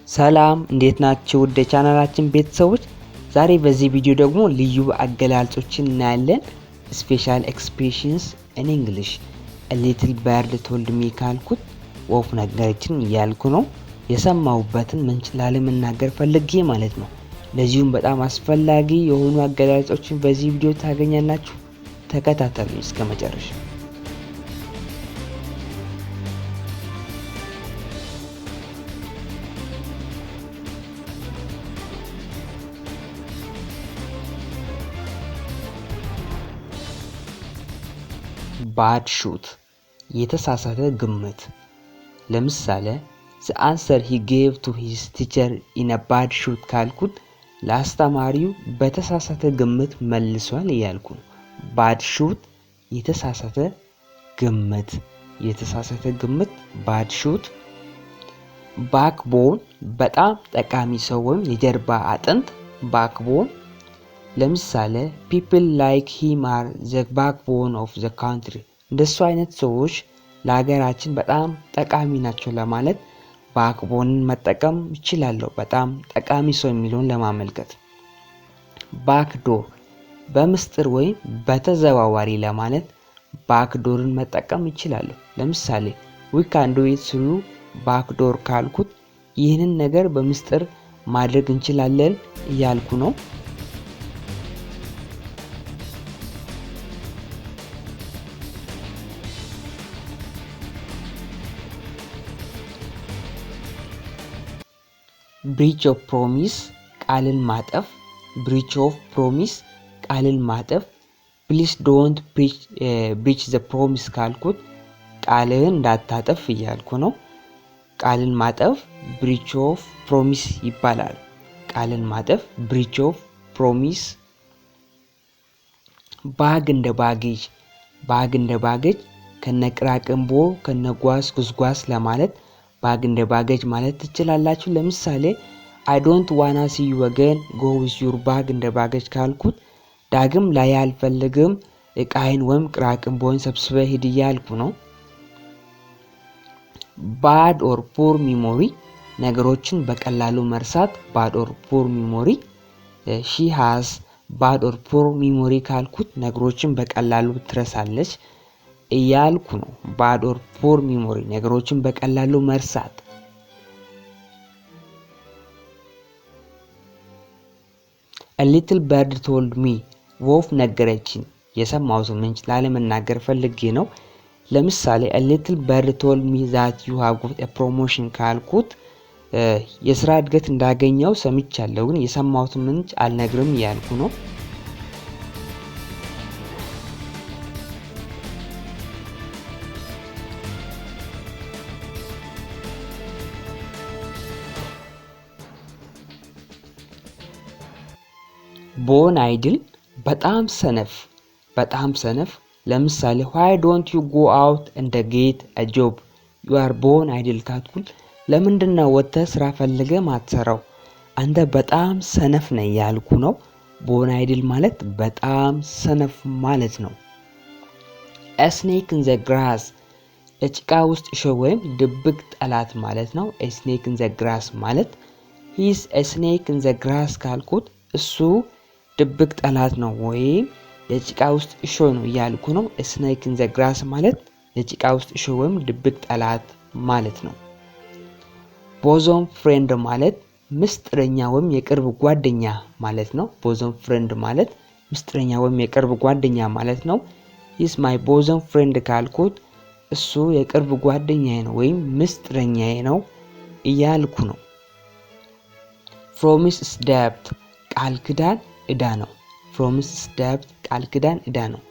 ሰላም እንዴት ናችሁ? ወደ ቻናላችን ቤተሰቦች ዛሬ በዚህ ቪዲዮ ደግሞ ልዩ አገላለጾችን እናያለን። ስፔሻል ኤክስፕሬሽንስ ኢን እንግሊሽ a little bird told me ካልኩት ወፍ ነገረችን እያልኩ ነው። የሰማሁበትን ምንጭ ላለመናገር ፈልጌ ማለት ነው። ለዚሁም በጣም አስፈላጊ የሆኑ አገላለጾችን በዚህ ቪዲዮ ታገኛላችሁ። ተከታተሉ እስከ መጨረሻ። bad shoot የተሳሳተ ግምት። ለምሳሌ the answer he gave to his teacher in a bad shoot ካልኩት ለአስተማሪው በተሳሳተ ግምት መልሷል እያልኩ ነው። bad shoot የተሳሳተ ግምት bad shoot። backbone በጣም ጠቃሚ ሰው ወይም የጀርባ አጥንት backbone። ለምሳሌ people like him are the backbone of the country እንደሱ አይነት ሰዎች ለሀገራችን በጣም ጠቃሚ ናቸው ለማለት backbone መጠቀም ይችላል። በጣም ጠቃሚ ሰው የሚለውን ለማመልከት። backdoor በምስጥር ወይም በተዘዋዋሪ ለማለት backdoorን መጠቀም ይችላል። ለምሳሌ we can do it through backdoor ካልኩት ይህንን ነገር በምስጥር ማድረግ እንችላለን እያልኩ ነው። breach of promise ቃልን ማጠፍ breach of promise ቃልን ማጠፍ። please don't breach the promise ካልኩት ቃልን እንዳታጠፍ እያልኩ ነው። ቃልን ማጠፍ breach of promise ይባላል። ቃልን ማጠፍ breach of promise። bag እንደ ባጌጅ ከነቅራቅንቦ ከነጓዝ ጉዝጓዝ ለማለት bag እንደ ባጌጅ ማለት ትችላላችሁ። ለምሳሌ I don't wanna see you again go with your bag እንደ ባጌጅ ካልኩት ዳግም ላይ አልፈልግም እቃይን ወይም ቅራቅንቦን ሰብስበህ ሂድ እያልኩ ነው። bad or poor memory ነገሮችን በቀላሉ መርሳት bad or poor memory። she has bad or poor memory ካልኩት ነገሮችን በቀላሉ ትረሳለች እያልኩ ነው። bad or poor memory ነገሮችን በቀላሉ መርሳት። a little bird told me ወፍ ነገረችን የሰማሁትን ምንጭ ላለመናገር ፈልጌ ነው። ለምሳሌ a little bird told me that you have got a promotion ካልኩት የስራ እድገት እንዳገኘው ሰምቻለሁ ግን የሰማሁትን ምንጭ አልነግርም እያልኩ ነው። born idle በጣም ሰነፍ። ለምሳሌ why don't you go out and get a job you are born idle ካልኩት ለምንድነው ወጥተህ ስራ ፈልገህ ማትሰራው አንተ በጣም ሰነፍ ነህ ያልኩ ነው። born idle ማለት በጣም ሰነፍ ማለት ነው። a snake in the grass ጭቃ ውስጥ እሾህ ወይም ድብቅ ጠላት ማለት ነው። a snake in the grass ማለት he is a snake in the grass ካልኩት እሱ ድብቅ ጠላት ነው ወይም የጭቃ ውስጥ እሾህ ነው እያልኩ ነው። a snake in the grass ማለት የጭቃ ውስጥ እሾህ ወይም ድብቅ ጠላት ማለት ነው። bosom friend ማለት ምስጥረኛ ወይም የቅርብ ጓደኛ ማለት ነው። bosom friend ማለት ምስጥረኛ ወይም የቅርብ ጓደኛ ማለት ነው። is my bosom friend ካልኩት እሱ የቅርብ ጓደኛዬ ነው ወይም ምስጥረኛዬ ነው እያልኩ ነው። promise is debt ቃል ኪዳን ዕዳ ነው። promise is debt ቃል ኪዳን ዕዳ ነው።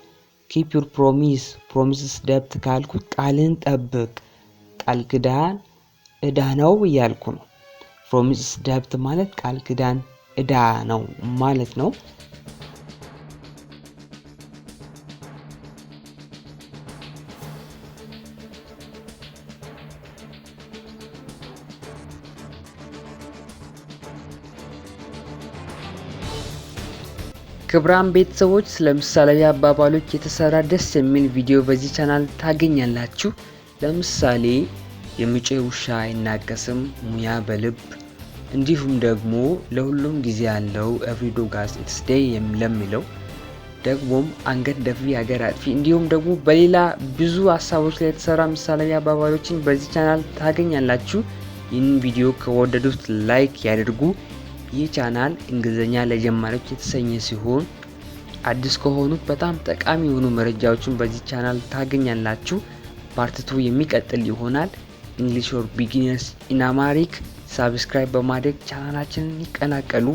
keep your promise is debt ካልኩት ቃልን ጠብቅ ቃል ኪዳን ዕዳ ነው እያልኩ ነው። promise is debt ማለት ቃል ኪዳን ዕዳ ነው ማለት ነው። ክብራን ቤተሰቦች ስለምሳሌ አባባሎች የተሰራ ደስ የሚል ቪዲዮ በዚህ ቻናል ታገኛላችሁ። ለምሳሌ የሚጮህ ውሻ አይናከስም፣ ሙያ በልብ እንዲሁም ደግሞ ለሁሉም ጊዜ ያለው ኤቭሪ ዶግ ሃዝ ኢትስ ዴይ ለሚለው ደግሞም አንገት ደፊ ሀገር አጥፊ እንዲሁም ደግሞ በሌላ ብዙ ሀሳቦች ላይ የተሰራ ምሳሌያዊ አባባሎችን በዚህ ቻናል ታገኛላችሁ። ይህን ቪዲዮ ከወደዱት ላይክ ያድርጉ። ይህ ቻናል እንግሊዝኛ ለጀማሪዎች የተሰኘ ሲሆን አዲስ ከሆኑት በጣም ጠቃሚ የሆኑ መረጃዎችን በዚህ ቻናል ታገኛላችሁ። ፓርት 2 የሚቀጥል ይሆናል። እንግሊሽ ፎር ቢጊነርስ ኢን አማሪክ። ሳብስክራይብ በማድረግ ቻናላችንን ይቀላቀሉ።